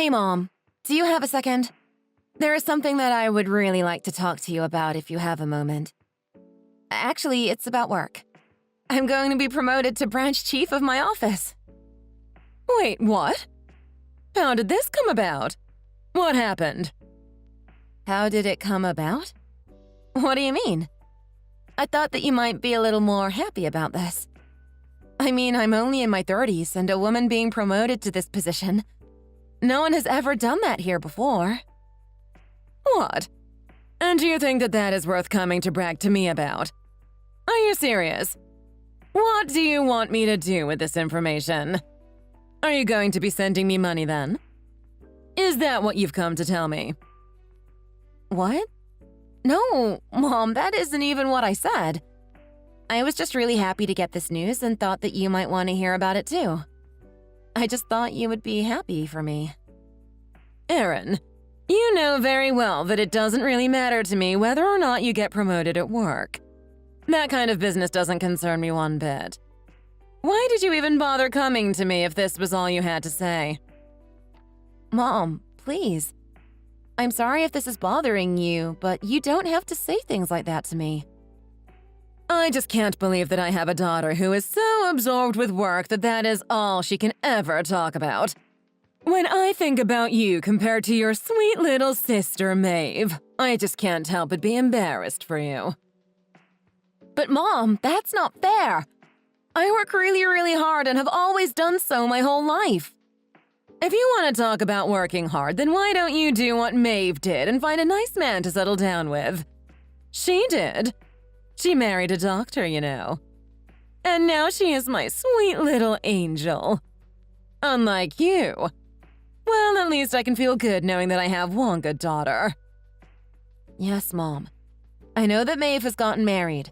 Hey, Mom. Do you have a second? There is something that I would really like to talk to you about if you have a moment. Actually, it's about work. I'm going to be promoted to branch chief of my office. Wait, what? How did this come about? What happened? How did it come about? What do you mean? I thought that you might be a little more happy about this. I mean, I'm only in my 30s and a woman being promoted to this position. No one has ever done that here before. What? And do you think that that is worth coming to brag to me about? Are you serious? What do you want me to do with this information? Are you going to be sending me money then? Is that what you've come to tell me? What? No, Mom, that isn't even what I said. I was just really happy to get this news and thought that you might want to hear about it too. I just thought you would be happy for me. Erin, you know very well that it doesn't really matter to me whether or not you get promoted at work. That kind of business doesn't concern me one bit. Why did you even bother coming to me if this was all you had to say? Mom, please. I'm sorry if this is bothering you, but you don't have to say things like that to me. I just can't believe that I have a daughter who is so absorbed with work that that is all she can ever talk about. When I think about you compared to your sweet little sister, Maeve, I just can't help but be embarrassed for you. But Mom, that's not fair. I work really, really hard and have always done so my whole life. If you want to talk about working hard, then why don't you do what Maeve did and find a nice man to settle down with? She did. She married a doctor, you know. And now she is my sweet little angel. Unlike you. Well, at least I can feel good knowing that I have one good daughter. Yes, Mom. I know that Maeve has gotten married.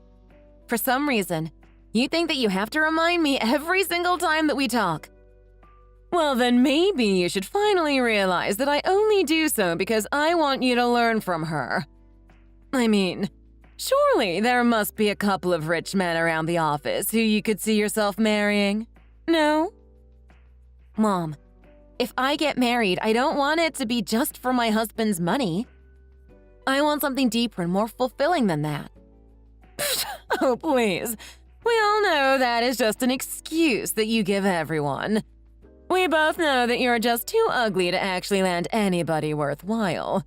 For some reason, you think that you have to remind me every single time that we talk. Well, then maybe you should finally realize that I only do so because I want you to learn from her. I mean, surely there must be a couple of rich men around the office who you could see yourself marrying. No? Mom, if I get married, I don't want it to be just for my husband's money. I want something deeper and more fulfilling than that. Oh, please. We all know that is just an excuse that you give everyone. We both know that you're just too ugly to actually land anybody worthwhile.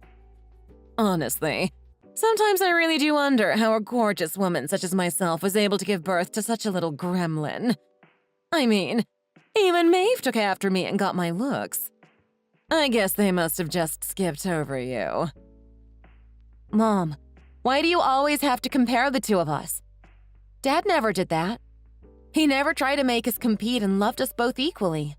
Honestly, sometimes I really do wonder how a gorgeous woman such as myself was able to give birth to such a little gremlin. I mean, even Maeve took after me and got my looks. I guess they must have just skipped over you. Mom, why do you always have to compare the two of us? Dad never did that. He never tried to make us compete and loved us both equally.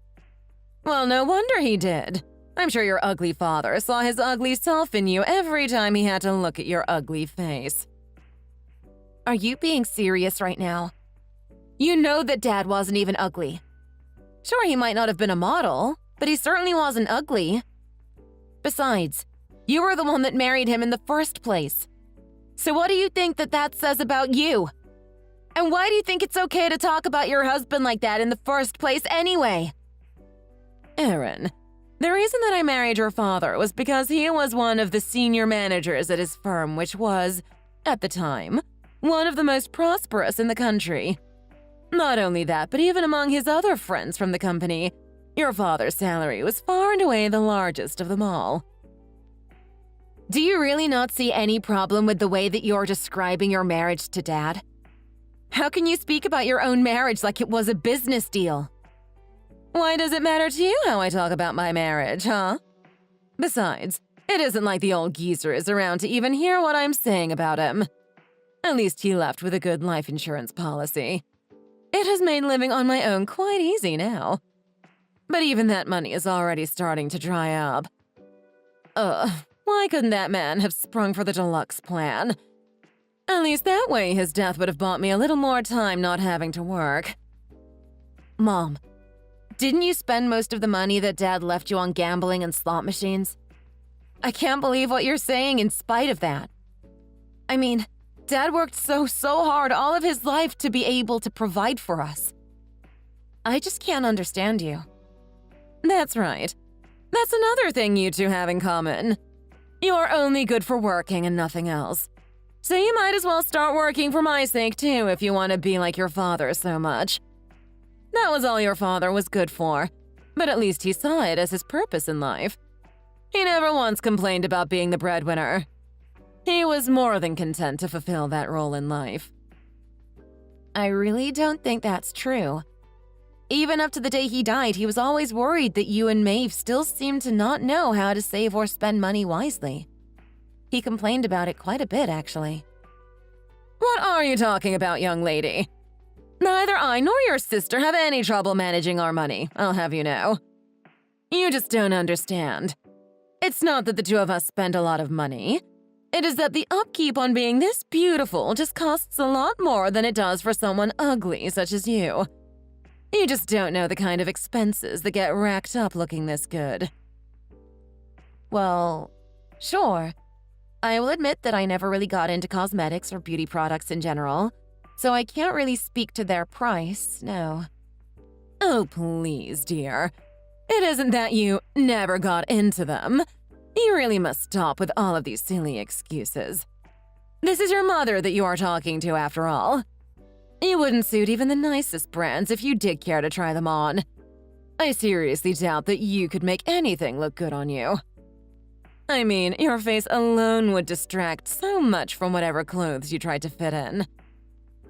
Well, no wonder he did. I'm sure your ugly father saw his ugly self in you every time he had to look at your ugly face. Are you being serious right now? You know that Dad wasn't even ugly. Sure, he might not have been a model, but he certainly wasn't ugly. Besides, you were the one that married him in the first place. So what do you think that that says about you? And why do you think it's okay to talk about your husband like that in the first place anyway? Erin, the reason that I married your father was because he was one of the senior managers at his firm, which was, at the time, one of the most prosperous in the country. Not only that, but even among his other friends from the company, your father's salary was far and away the largest of them all. Do you really not see any problem with the way that you're describing your marriage to Dad? How can you speak about your own marriage like it was a business deal? Why does it matter to you how I talk about my marriage, huh? Besides, it isn't like the old geezer is around to even hear what I'm saying about him. At least he left with a good life insurance policy. It has made living on my own quite easy now. But even that money is already starting to dry up. Why couldn't that man have sprung for the deluxe plan? At least that way his death would have bought me a little more time not having to work. Mom, didn't you spend most of the money that Dad left you on gambling and slot machines? I can't believe what you're saying in spite of that. I mean, Dad worked so hard all of his life to be able to provide for us. I just can't understand you. That's right. That's another thing you two have in common. You're only good for working and nothing else. So you might as well start working for my sake too if you want to be like your father so much. That was all your father was good for, but at least he saw it as his purpose in life. He never once complained about being the breadwinner. He was more than content to fulfill that role in life. I really don't think that's true. Even up to the day he died, he was always worried that you and Maeve still seemed to not know how to save or spend money wisely. He complained about it quite a bit, actually. What are you talking about, young lady? Neither I nor your sister have any trouble managing our money, I'll have you know. You just don't understand. It's not that the two of us spend a lot of money. It is that the upkeep on being this beautiful just costs a lot more than it does for someone ugly such as you. You just don't know the kind of expenses that get racked up looking this good. Well, sure. I will admit that I never really got into cosmetics or beauty products in general, so I can't really speak to their price, no. Oh, please, dear. It isn't that you never got into them. You really must stop with all of these silly excuses. This is your mother that you are talking to, after all. You wouldn't suit even the nicest brands if you did care to try them on. I seriously doubt that you could make anything look good on you. I mean, your face alone would distract so much from whatever clothes you tried to fit in.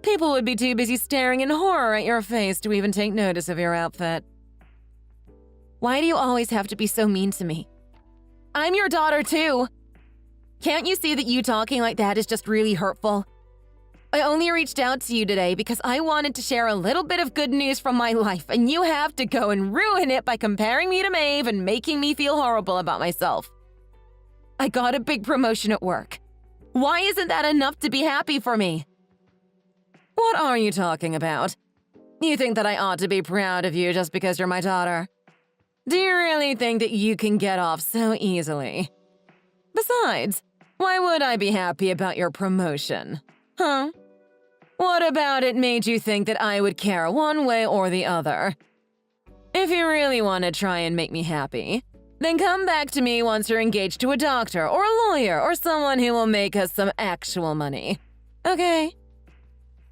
People would be too busy staring in horror at your face to even take notice of your outfit. Why do you always have to be so mean to me? I'm your daughter too. Can't you see that you talking like that is just really hurtful? I only reached out to you today because I wanted to share a little bit of good news from my life, and you have to go and ruin it by comparing me to Maeve and making me feel horrible about myself. I got a big promotion at work. Why isn't that enough to be happy for me? What are you talking about? You think that I ought to be proud of you just because you're my daughter? Do you really think that you can get off so easily? Besides, why would I be happy about your promotion? Huh? What about it made you think that I would care one way or the other? If you really want to try and make me happy, then come back to me once you're engaged to a doctor or a lawyer or someone who will make us some actual money. Okay?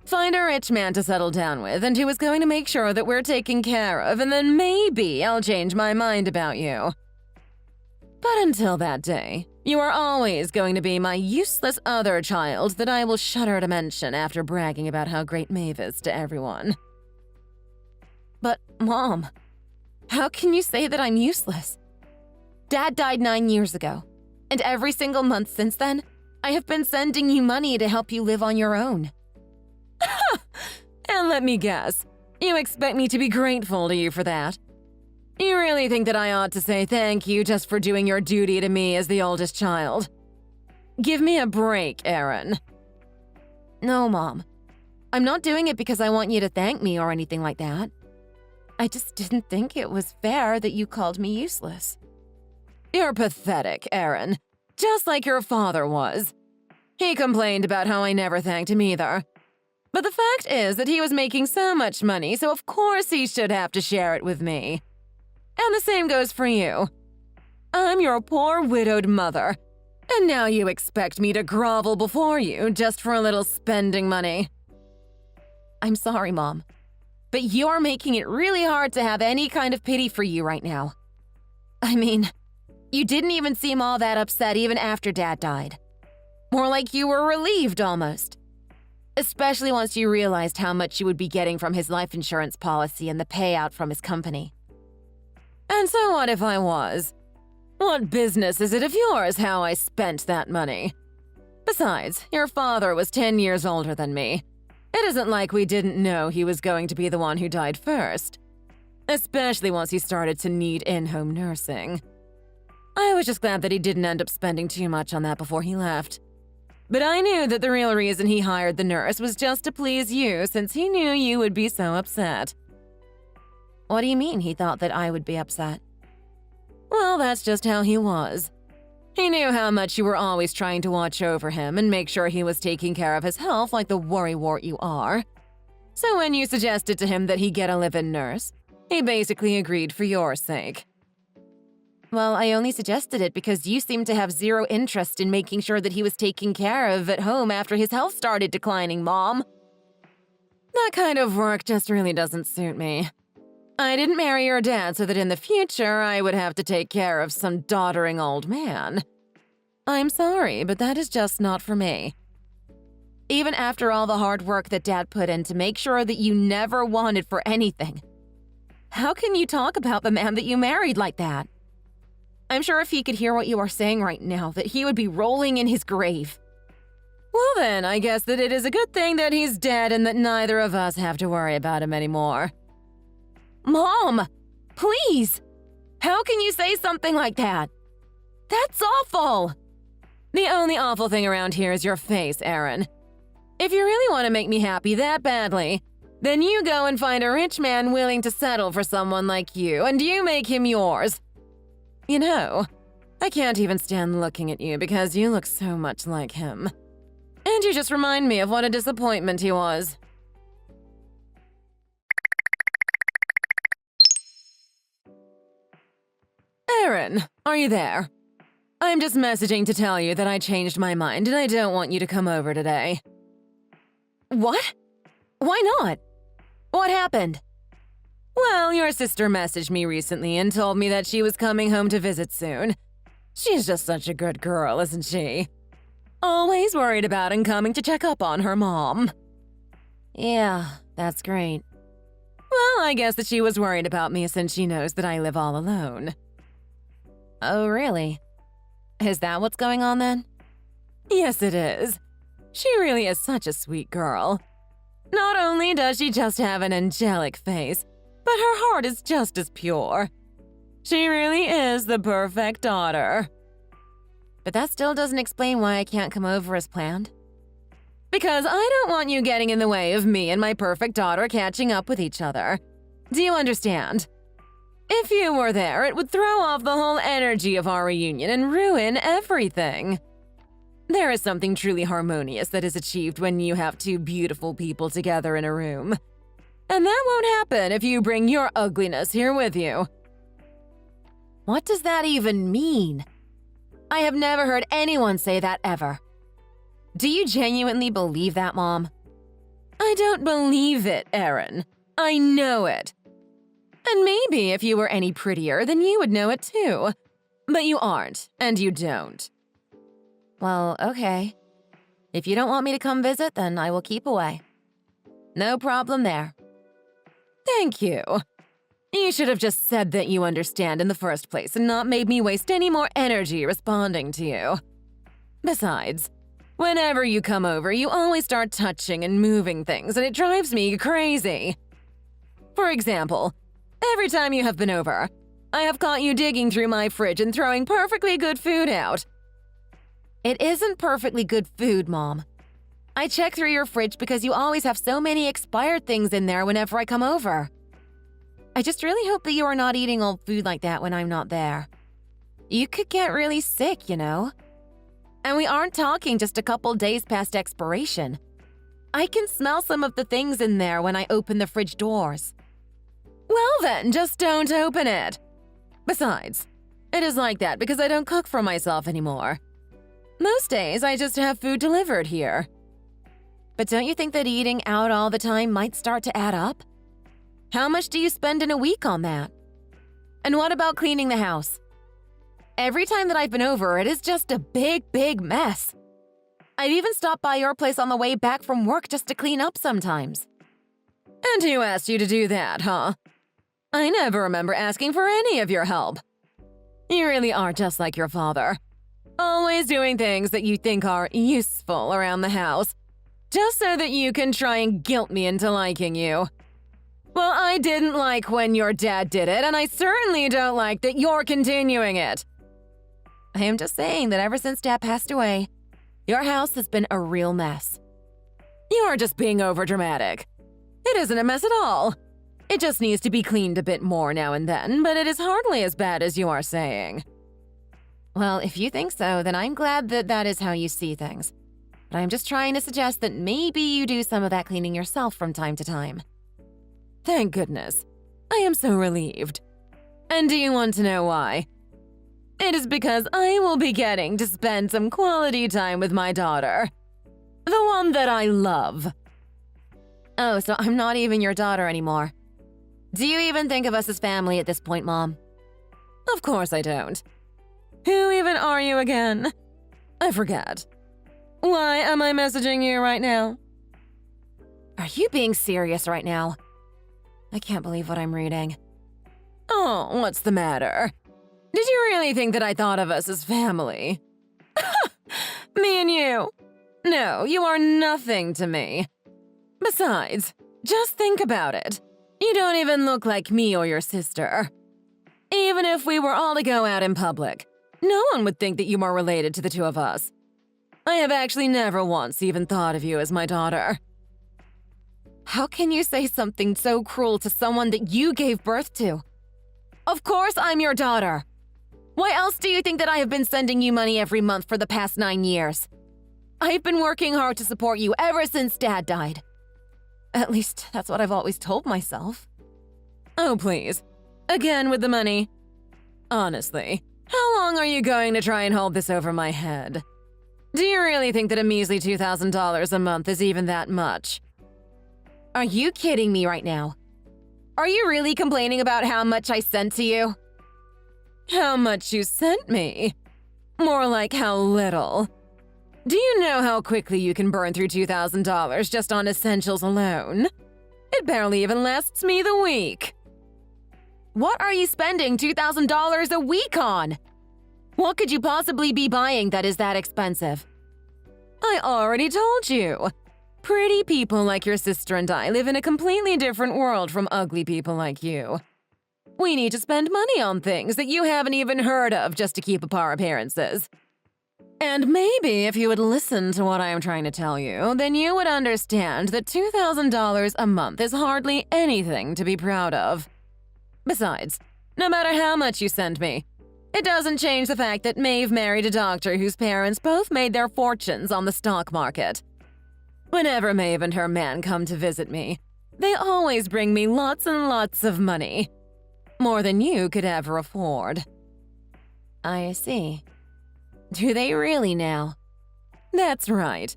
Find a rich man to settle down with and who is going to make sure that we're taken care of, and then maybe I'll change my mind about you. But until that day, you are always going to be my useless other child that I will shudder to mention after bragging about how great Maeve is to everyone. But, Mom, how can you say that I'm useless? Dad died 9 years ago, and every single month since then, I have been sending you money to help you live on your own. And let me guess, you expect me to be grateful to you for that? You really think that I ought to say thank you just for doing your duty to me as the oldest child? Give me a break, Erin. No, Mom. I'm not doing it because I want you to thank me or anything like that. I just didn't think it was fair that you called me useless. You're pathetic, Erin. Just like your father was. He complained about how I never thanked him either. But the fact is that he was making so much money, so of course he should have to share it with me. And the same goes for you. I'm your poor widowed mother, and now you expect me to grovel before you just for a little spending money. I'm sorry, Mom, but you're making it really hard to have any kind of pity for you right now. I mean, you didn't even seem all that upset even after Dad died. More like you were relieved almost. Especially once you realized how much you would be getting from his life insurance policy and the payout from his company. And so what if I was? What business is it of yours how I spent that money? Besides, your father was 10 years older than me. It isn't like we didn't know he was going to be the one who died first. Especially once he started to need in-home nursing. I was just glad that he didn't end up spending too much on that before he left. But I knew that the real reason he hired the nurse was just to please you, since he knew you would be so upset. What do you mean he thought that I would be upset? Well, that's just how he was. He knew how much you were always trying to watch over him and make sure he was taking care of his health like the worrywart you are. So when you suggested to him that he get a live-in nurse, he basically agreed for your sake. Well, I only suggested it because you seemed to have zero interest in making sure that he was taken care of at home after his health started declining, Mom. That kind of work just really doesn't suit me. I didn't marry your dad so that in the future I would have to take care of some doddering old man. I'm sorry, but that is just not for me. Even after all the hard work that Dad put in to make sure that you never wanted for anything, how can you talk about the man that you married like that? I'm sure if he could hear what you are saying right now, that he would be rolling in his grave. Well then, I guess that it is a good thing that he's dead and that neither of us have to worry about him anymore. Mom! Please! How can you say something like that? That's awful! The only awful thing around here is your face, Aaron. If you really want to make me happy that badly, then you go and find a rich man willing to settle for someone like you, and you make him yours. You know, I can't even stand looking at you because you look so much like him. And you just remind me of what a disappointment he was. Aaron, are you there? I'm just messaging to tell you that I changed my mind and I don't want you to come over today. What? Why not? What happened? Well, your sister messaged me recently and told me that she was coming home to visit soon. She's just such a good girl, isn't she? Always worried about and coming to check up on her mom. Yeah, that's great. Well, I guess that she was worried about me since she knows that I live all alone. Oh, really? Is that what's going on then? Yes, it is. She really is such a sweet girl. Not only does she just have an angelic face, but her heart is just as pure. She really is the perfect daughter. But that still doesn't explain why I can't come over as planned. Because I don't want you getting in the way of me and my perfect daughter catching up with each other. Do you understand? If you were there, it would throw off the whole energy of our reunion and ruin everything. There is something truly harmonious that is achieved when you have two beautiful people together in a room. And that won't happen if you bring your ugliness here with you. What does that even mean? I have never heard anyone say that ever. Do you genuinely believe that, Mom? I don't believe it, Aaron. I know it. And maybe if you were any prettier, then you would know it too. But you aren't, and you don't. Well, okay. If you don't want me to come visit, then I will keep away. No problem there. Thank you. You should have just said that you understand in the first place and not made me waste any more energy responding to you. Besides, whenever you come over, you always start touching and moving things, and it drives me crazy. For example, every time you have been over, I have caught you digging through my fridge and throwing perfectly good food out. It isn't perfectly good food, Mom. I check through your fridge because you always have so many expired things in there whenever I come over. I just really hope that you are not eating old food like that when I'm not there. You could get really sick, you know? And we aren't talking just a couple days past expiration. I can smell some of the things in there when I open the fridge doors. Well then, just don't open it. Besides, it is like that because I don't cook for myself anymore. Most days, I just have food delivered here. But don't you think that eating out all the time might start to add up? How much do you spend in a week on that? And what about cleaning the house? Every time that I've been over, it is just a big mess. I've even stopped by your place on the way back from work just to clean up sometimes. And who asked you to do that, huh? I never remember asking for any of your help. You really are just like your father. Always doing things that you think are useful around the house, just so that you can try and guilt me into liking you. Well, I didn't like when your dad did it, and I certainly don't like that you're continuing it. I am just saying that ever since Dad passed away, your house has been a real mess. You are just being overdramatic. It isn't a mess at all. It just needs to be cleaned a bit more now and then, but it is hardly as bad as you are saying. Well, if you think so, then I'm glad that that is how you see things. But I'm just trying to suggest that maybe you do some of that cleaning yourself from time to time. Thank goodness. I am so relieved. And do you want to know why? It is because I will be getting to spend some quality time with my daughter. The one that I love. Oh, so I'm not even your daughter anymore. Do you even think of us as family at this point, Mom? Of course I don't. Who even are you again? I forget. Why am I messaging you right now? Are you being serious right now? I can't believe what I'm reading. Oh, what's the matter? Did you really think that I thought of us as family? Me and you? No, you are nothing to me. Besides, just think about it. You don't even look like me or your sister. Even if we were all to go out in public, no one would think that you are related to the two of us. I have actually never once even thought of you as my daughter. How can you say something so cruel to someone that you gave birth to? Of course I'm your daughter. Why else do you think that I have been sending you money every month for the past 9 years? I've been working hard to support you ever since Dad died. At least, that's what I've always told myself. Oh, please. Again with the money. Honestly, how long are you going to try and hold this over my head? Do you really think that a measly $2,000 a month is even that much? Are you kidding me right now? Are you really complaining about how much I sent to you? How much you sent me? More like how little. Do you know how quickly you can burn through $2,000 just on essentials alone? It barely even lasts me the week. What are you spending $2,000 a week on? What could you possibly be buying that is that expensive? I already told you. Pretty people like your sister and I live in a completely different world from ugly people like you. We need to spend money on things that you haven't even heard of just to keep up our appearances. And maybe if you would listen to what I am trying to tell you, then you would understand that $2,000 a month is hardly anything to be proud of. Besides, no matter how much you send me, it doesn't change the fact that Maeve married a doctor whose parents both made their fortunes on the stock market. Whenever Maeve and her man come to visit me, they always bring me lots and lots of money. More than you could ever afford. I see. Do they really now? That's right.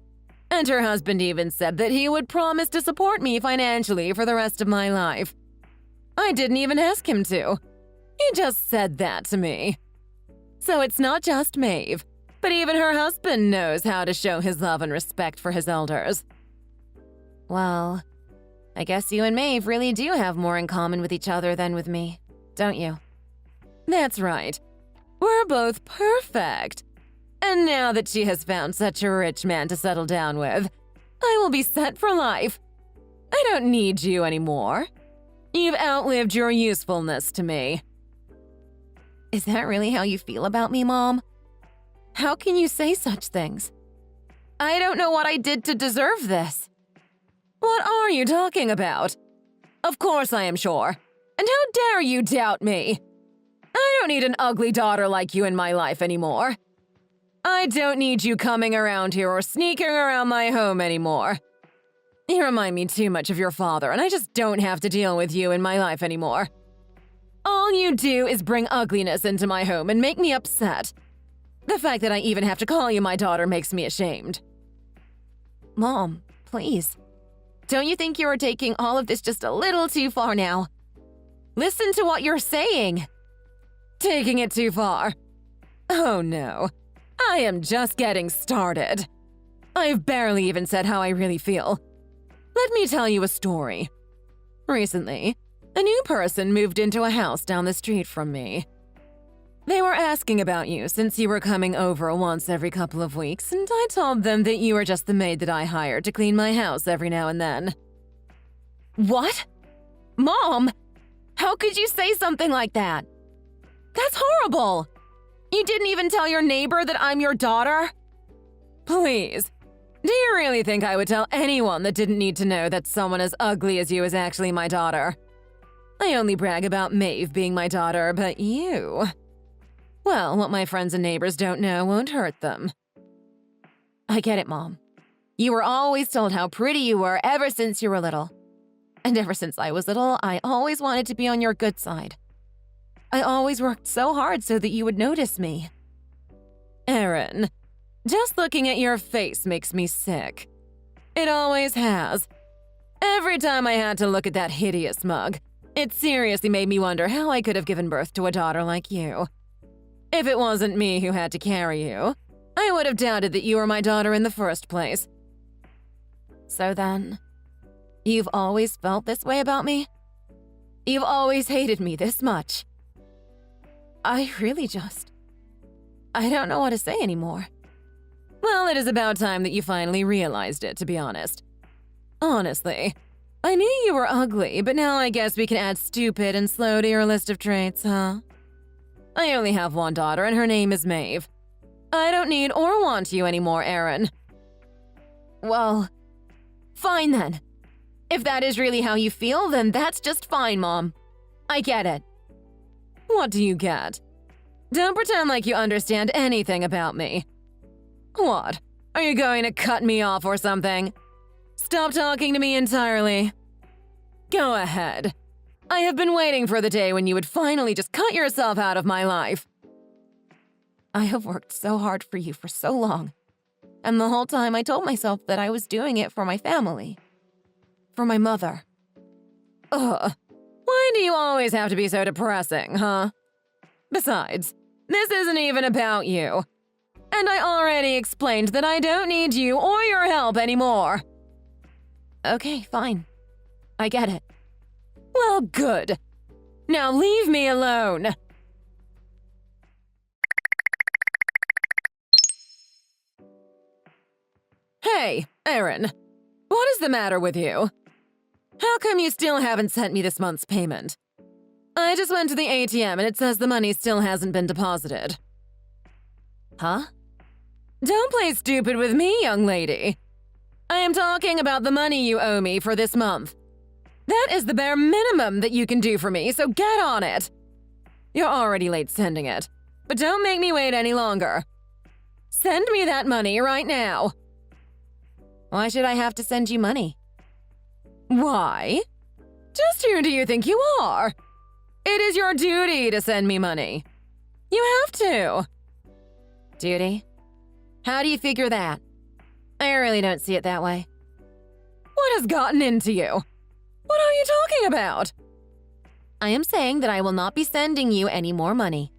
And her husband even said that he would promise to support me financially for the rest of my life. I didn't even ask him to. He just said that to me. So it's not just Maeve, but even her husband knows how to show his love and respect for his elders. Well, I guess you and Maeve really do have more in common with each other than with me, don't you? That's right. We're both perfect. And now that she has found such a rich man to settle down with, I will be set for life. I don't need you anymore. You've outlived your usefulness to me. Is that really how you feel about me, Mom? How can you say such things? I don't know what I did to deserve this. What are you talking about? Of course I am sure. And how dare you doubt me? I don't need an ugly daughter like you in my life anymore. I don't need you coming around here or sneaking around my home anymore. You remind me too much of your father, and I just don't have to deal with you in my life anymore. All you do is bring ugliness into my home and make me upset. The fact that I even have to call you my daughter makes me ashamed. Mom, please. Don't you think you are taking all of this just a little too far now? Listen to what you're saying. Taking it too far. Oh no. I am just getting started. I've barely even said how I really feel. Let me tell you a story. Recently, a new person moved into a house down the street from me. They were asking about you since you were coming over once every couple of weeks, and I told them that you were just the maid that I hired to clean my house every now and then. What? Mom? How could you say something like that? That's horrible! You didn't even tell your neighbor that I'm your daughter? Please. Do you really think I would tell anyone that didn't need to know that someone as ugly as you is actually my daughter? I only brag about Maeve being my daughter, but you… Well, what my friends and neighbors don't know won't hurt them. I get it, Mom. You were always told how pretty you were ever since you were little. And ever since I was little, I always wanted to be on your good side. I always worked so hard so that you would notice me. Aaron, just looking at your face makes me sick. It always has. Every time I had to look at that hideous mug, it seriously made me wonder how I could have given birth to a daughter like you. If it wasn't me who had to carry you, I would have doubted that you were my daughter in the first place. So then, you've always felt this way about me? You've always hated me this much? I don't know what to say anymore. Well, it is about time that you finally realized it, to be honest. Honestly, I knew you were ugly, but now I guess we can add stupid and slow to your list of traits, huh? I only have one daughter, and her name is Maeve. I don't need or want you anymore, Aaron. Well, fine then. If that is really how you feel, then that's just fine, Mom. I get it. What do you get? Don't pretend like you understand anything about me. What? Are you going to cut me off or something? Stop talking to me entirely. Go ahead. I have been waiting for the day when you would finally just cut yourself out of my life. I have worked so hard for you for so long, and the whole time I told myself that I was doing it for my family. For my mother. Ugh. Why do you always have to be so depressing, huh? Besides, this isn't even about you. And I already explained that I don't need you or your help anymore. Okay, fine. I get it. Well, good. Now leave me alone. Hey, Aaron. What is the matter with you? How come you still haven't sent me this month's payment? I just went to the ATM and it says the money still hasn't been deposited. Huh? Don't play stupid with me, young lady. I am talking about the money you owe me for this month. That is the bare minimum that you can do for me, so get on it. You're already late sending it, but don't make me wait any longer. Send me that money right now. Why should I have to send you money? Why? Just who do you think you are? It is your duty to send me money. You have to. Duty? How do you figure that? I really don't see it that way. What has gotten into you? What are you talking about? I am saying that I will not be sending you any more money.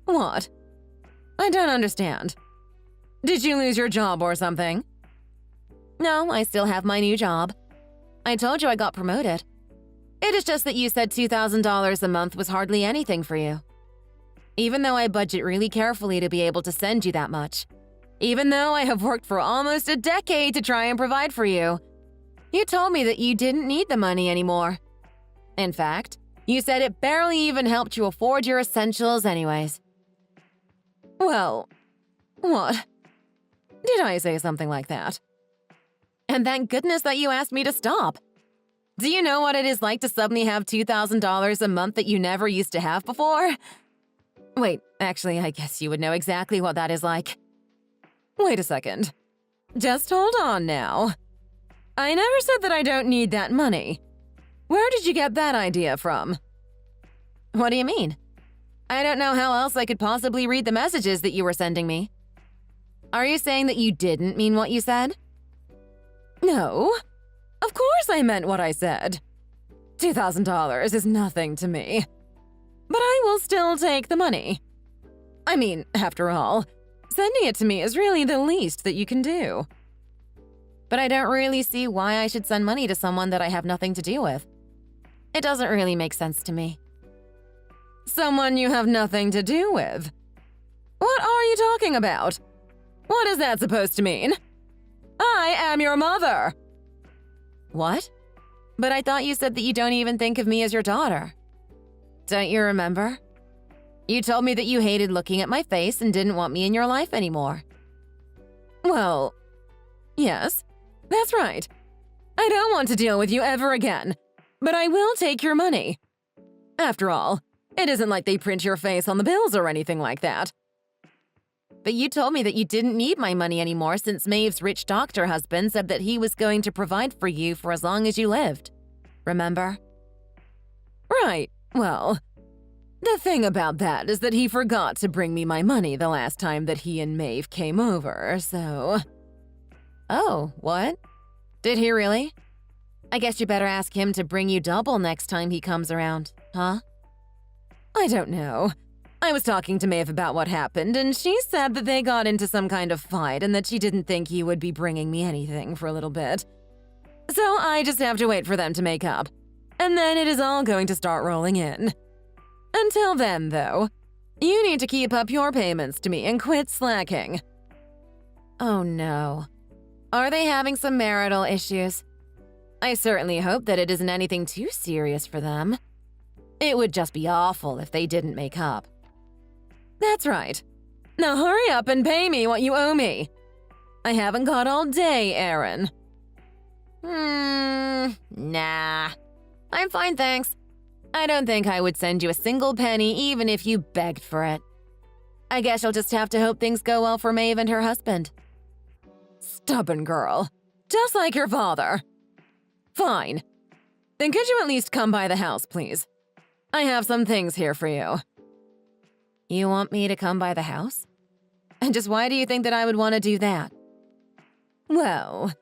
What? I don't understand. Did you lose your job or something? No, I still have my new job. I told you I got promoted. It is just that you said $2,000 a month was hardly anything for you. Even though I budget really carefully to be able to send you that much. Even though I have worked for almost a decade to try and provide for you. You told me that you didn't need the money anymore. In fact, you said it barely even helped you afford your essentials anyways. Well, what? Did I say something like that? And thank goodness that you asked me to stop. Do you know what it is like to suddenly have $2,000 a month that you never used to have before? Wait, actually, I guess you would know exactly what that is like. Wait a second. Just hold on now. I never said that I don't need that money. Where did you get that idea from? What do you mean? I don't know how else I could possibly read the messages that you were sending me. Are you saying that you didn't mean what you said? No. Of course I meant what I said. $2,000 is nothing to me. But I will still take the money. I mean, after all, sending it to me is really the least that you can do. But I don't really see why I should send money to someone that I have nothing to do with. It doesn't really make sense to me. Someone you have nothing to do with? What are you talking about? What is that supposed to mean? I am your mother! What? But I thought you said that you don't even think of me as your daughter. Don't you remember? You told me that you hated looking at my face and didn't want me in your life anymore. Well, yes, that's right. I don't want to deal with you ever again, but I will take your money. After all, it isn't like they print your face on the bills or anything like that. But you told me that you didn't need my money anymore since Maeve's rich doctor husband said that he was going to provide for you for as long as you lived. Remember? Right, well, The thing about that is that he forgot to bring me my money the last time that he and Maeve came over, so… Oh, what? Did he really? I guess you better ask him to bring you double next time he comes around, huh? I don't know. I was talking to Maeve about what happened, and she said that they got into some kind of fight and that she didn't think he would be bringing me anything for a little bit. So I just have to wait for them to make up. And then it is all going to start rolling in. Until then, though, you need to keep up your payments to me and quit slacking. Oh no. Are they having some marital issues? I certainly hope that it isn't anything too serious for them. It would just be awful if they didn't make up. That's right. Now hurry up and pay me what you owe me. I haven't got all day, Aaron. Nah. I'm fine, thanks. I don't think I would send you a single penny even if you begged for it. I guess you'll just have to hope things go well for Maeve and her husband. Stubborn girl. Just like your father. Fine. Then could you at least come by the house, please? I have some things here for you. You want me to come by the house? And just why do you think that I would want to do that? Well,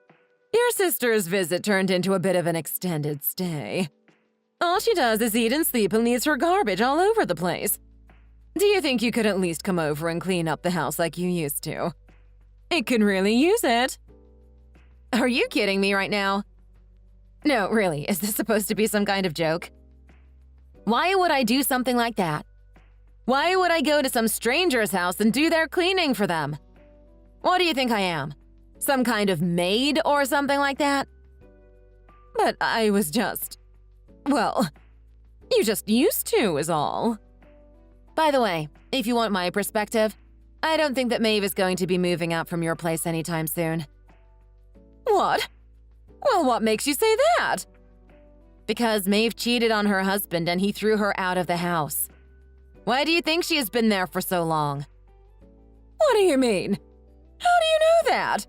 your sister's visit turned into a bit of an extended stay. All she does is eat and sleep and leaves her garbage all over the place. Do you think you could at least come over and clean up the house like you used to? It could really use it. Are you kidding me right now? No, really, is this supposed to be some kind of joke? Why would I do something like that? Why would I go to some stranger's house and do their cleaning for them? What do you think I am? Some kind of maid or something like that? But I was just… well, you just used to is all. By the way, if you want my perspective, I don't think that Maeve is going to be moving out from your place anytime soon. What? Well, what makes you say that? Because Maeve cheated on her husband and he threw her out of the house. Why do you think she has been there for so long? What do you mean? How do you know that?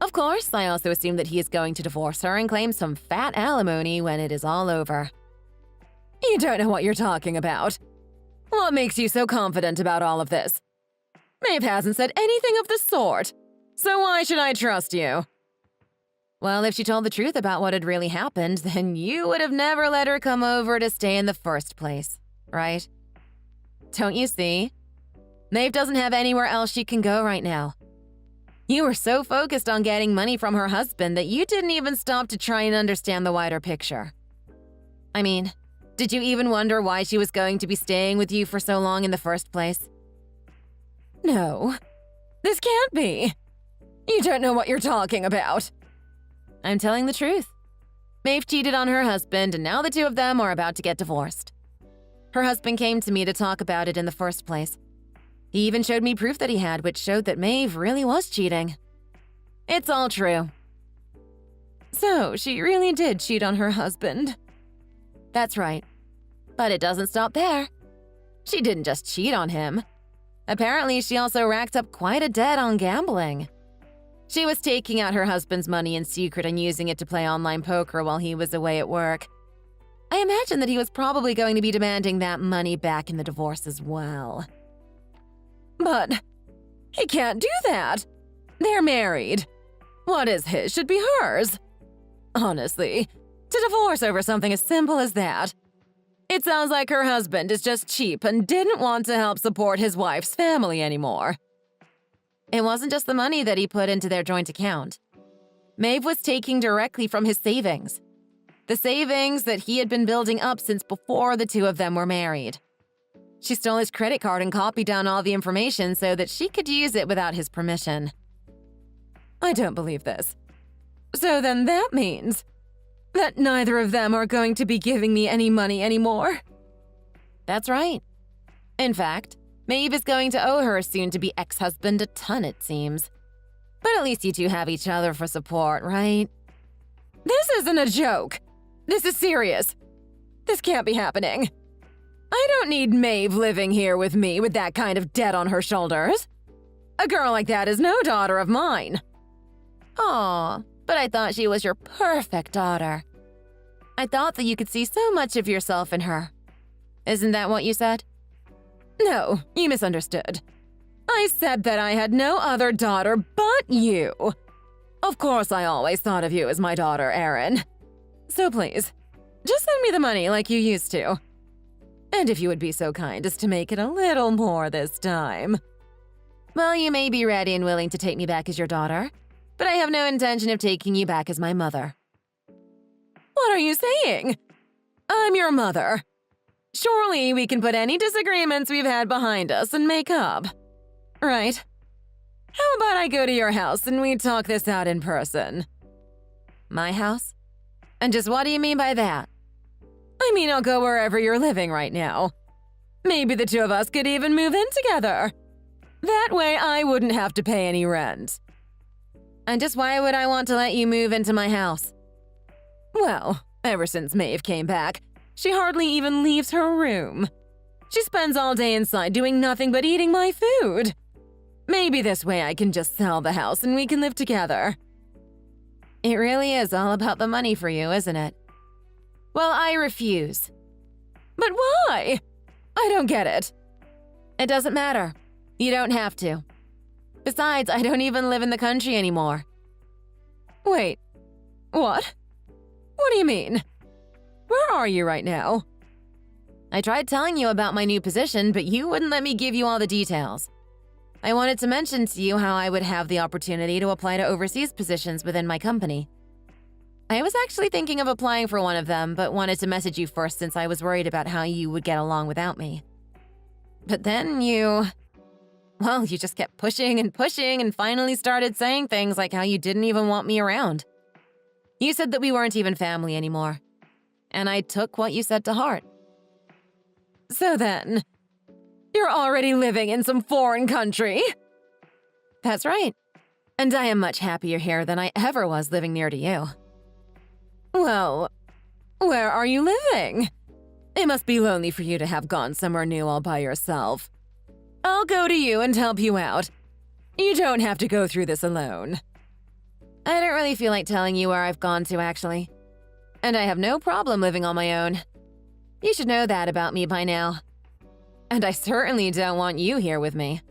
Of course, I also assume that he is going to divorce her and claim some fat alimony when it is all over. You don't know what you're talking about. What makes you so confident about all of this? Maeve hasn't said anything of the sort, so why should I trust you? Well, if she told the truth about what had really happened, then you would have never let her come over to stay in the first place, right? Don't you see? Maeve doesn't have anywhere else she can go right now. You were so focused on getting money from her husband that you didn't even stop to try and understand the wider picture. I mean, did you even wonder why she was going to be staying with you for so long in the first place? No, this can't be. You don't know what you're talking about. I'm telling the truth. Maeve cheated on her husband, and now the two of them are about to get divorced. Her husband came to me to talk about it in the first place. He even showed me proof that he had, which showed that Maeve really was cheating. It's all true. So, she really did cheat on her husband. That's right. But it doesn't stop there. She didn't just cheat on him. Apparently, she also racked up quite a debt on gambling. She was taking out her husband's money in secret and using it to play online poker while he was away at work. I imagine that he was probably going to be demanding that money back in the divorce as well. But he can't do that. They're married. What is his should be hers. Honestly, to divorce over something as simple as that. It sounds like her husband is just cheap and didn't want to help support his wife's family anymore. It wasn't just the money that he put into their joint account. Maeve was taking directly from his savings. The savings that he had been building up since before the two of them were married. She stole his credit card and copied down all the information so that she could use it without his permission. I don't believe this. So then that means that neither of them are going to be giving me any money anymore? That's right. In fact, Maeve is going to owe her soon-to-be ex-husband a ton, it seems. But at least you two have each other for support, right? This isn't a joke. This is serious. This can't be happening. I don't need Maeve living here with me with that kind of debt on her shoulders. A girl like that is no daughter of mine. Aw, but I thought she was your perfect daughter. I thought that you could see so much of yourself in her. Isn't that what you said? No, you misunderstood. I said that I had no other daughter but you. Of course, I always thought of you as my daughter, Erin. So please, just send me the money like you used to. And if you would be so kind as to make it a little more this time. Well, you may be ready and willing to take me back as your daughter, but I have no intention of taking you back as my mother. What are you saying? I'm your mother. Surely we can put any disagreements we've had behind us and make up. Right? How about I go to your house and we talk this out in person? My house? And just what do you mean by that? I mean, I'll go wherever you're living right now. Maybe the two of us could even move in together. That way I wouldn't have to pay any rent. And just why would I want to let you move into my house? Well, ever since Maeve came back, she hardly even leaves her room. She spends all day inside doing nothing but eating my food. Maybe this way I can just sell the house and we can live together. It really is all about the money for you, isn't it? Well, I refuse. But why? I don't get it. It doesn't matter. You don't have to. Besides, I don't even live in the country anymore. Wait, what? What do you mean? Where are you right now? I tried telling you about my new position, but you wouldn't let me give you all the details. I wanted to mention to you how I would have the opportunity to apply to overseas positions within my company. I was actually thinking of applying for one of them, but wanted to message you first since I was worried about how you would get along without me. But then you just kept pushing and finally started saying things like how you didn't even want me around. You said that we weren't even family anymore, and I took what you said to heart. So then, you're already living in some foreign country? That's right. And I am much happier here than I ever was living near to you. Well, where are you living? It must be lonely for you to have gone somewhere new all by yourself. I'll go to you and help you out. You don't have to go through this alone. I don't really feel like telling you where I've gone to, actually. And I have no problem living on my own. You should know that about me by now. And I certainly don't want you here with me.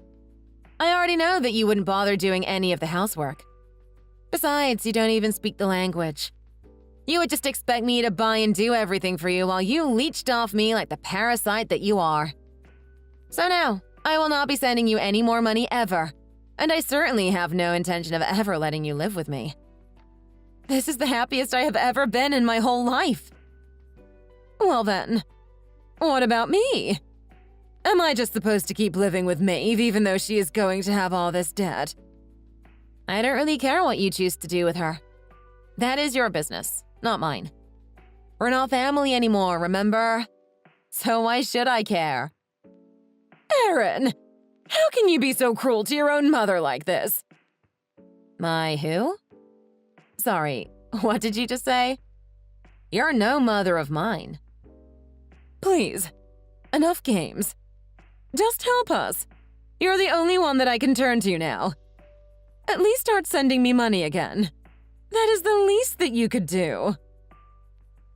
I already know that you wouldn't bother doing any of the housework. Besides, you don't even speak the language. You would just expect me to buy and do everything for you while you leeched off me like the parasite that you are. So no, I will not be sending you any more money ever. And I certainly have no intention of ever letting you live with me. This is the happiest I have ever been in my whole life. Well then, what about me? Am I just supposed to keep living with Maeve even though she is going to have all this debt? I don't really care what you choose to do with her. That is your business, not mine. We're not family anymore, remember? So why should I care? Erin, how can you be so cruel to your own mother like this? My who? Sorry, what did you just say? You're no mother of mine. Please, enough games. Just help us. You're the only one that I can turn to now. At least start sending me money again. That is the least that you could do.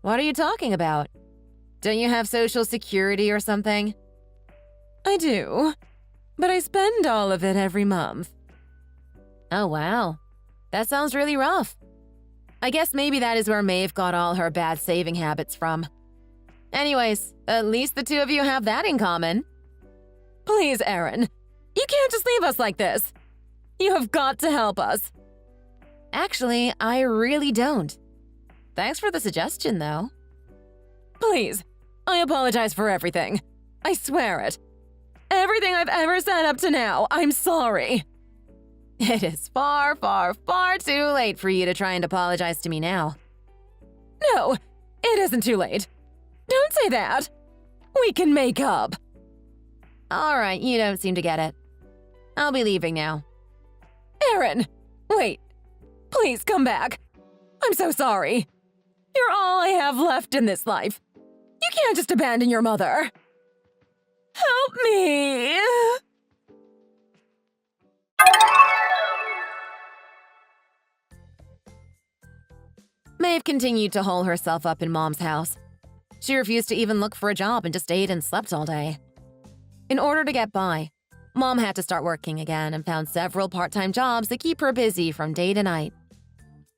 What are you talking about? Don't you have Social Security or something? I do, but I spend all of it every month. Oh wow, that sounds really rough. I guess maybe that is where Maeve got all her bad saving habits from. Anyways, at least the two of you have that in common. Please, Erin, you can't just leave us like this. You have got to help us. Actually, I really don't. Thanks for the suggestion, though. Please, I apologize for everything. I swear it. Everything I've ever said up to now, I'm sorry. It is far, far, far too late for you to try and apologize to me now. No, it isn't too late. Don't say that. We can make up. All right, you don't seem to get it. I'll be leaving now. Erin, wait. Please come back. I'm so sorry. You're all I have left in this life. You can't just abandon your mother. Help me. Maeve continued to hole herself up in Mom's house. She refused to even look for a job and just ate and slept all day. In order to get by, Mom had to start working again and found several part-time jobs that keep her busy from day to night.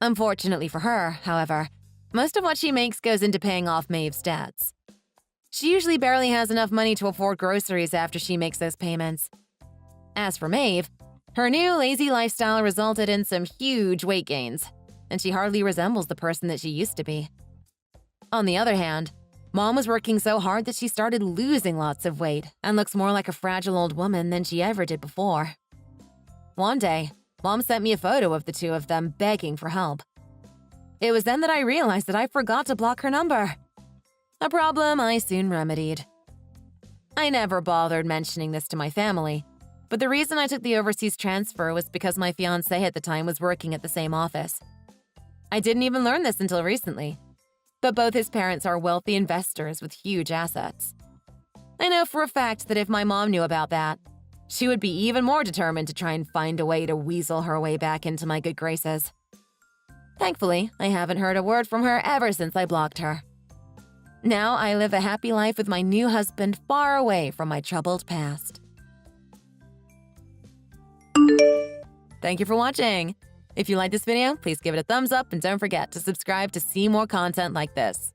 Unfortunately for her, however, most of what she makes goes into paying off Maeve's debts. She usually barely has enough money to afford groceries after she makes those payments. As for Maeve, her new lazy lifestyle resulted in some huge weight gains, and she hardly resembles the person that she used to be. On the other hand, Mom was working so hard that she started losing lots of weight and looks more like a fragile old woman than she ever did before. One day, Mom sent me a photo of the two of them begging for help. It was then that I realized that I forgot to block her number. A problem I soon remedied. I never bothered mentioning this to my family, but the reason I took the overseas transfer was because my fiancé at the time was working at the same office. I didn't even learn this until recently, but both his parents are wealthy investors with huge assets. I know for a fact that if my mom knew about that, she would be even more determined to try and find a way to weasel her way back into my good graces. Thankfully, I haven't heard a word from her ever since I blocked her. Now I live a happy life with my new husband far away from my troubled past. Thank you for watching. If you liked this video, please give it a thumbs up and don't forget to subscribe to see more content like this.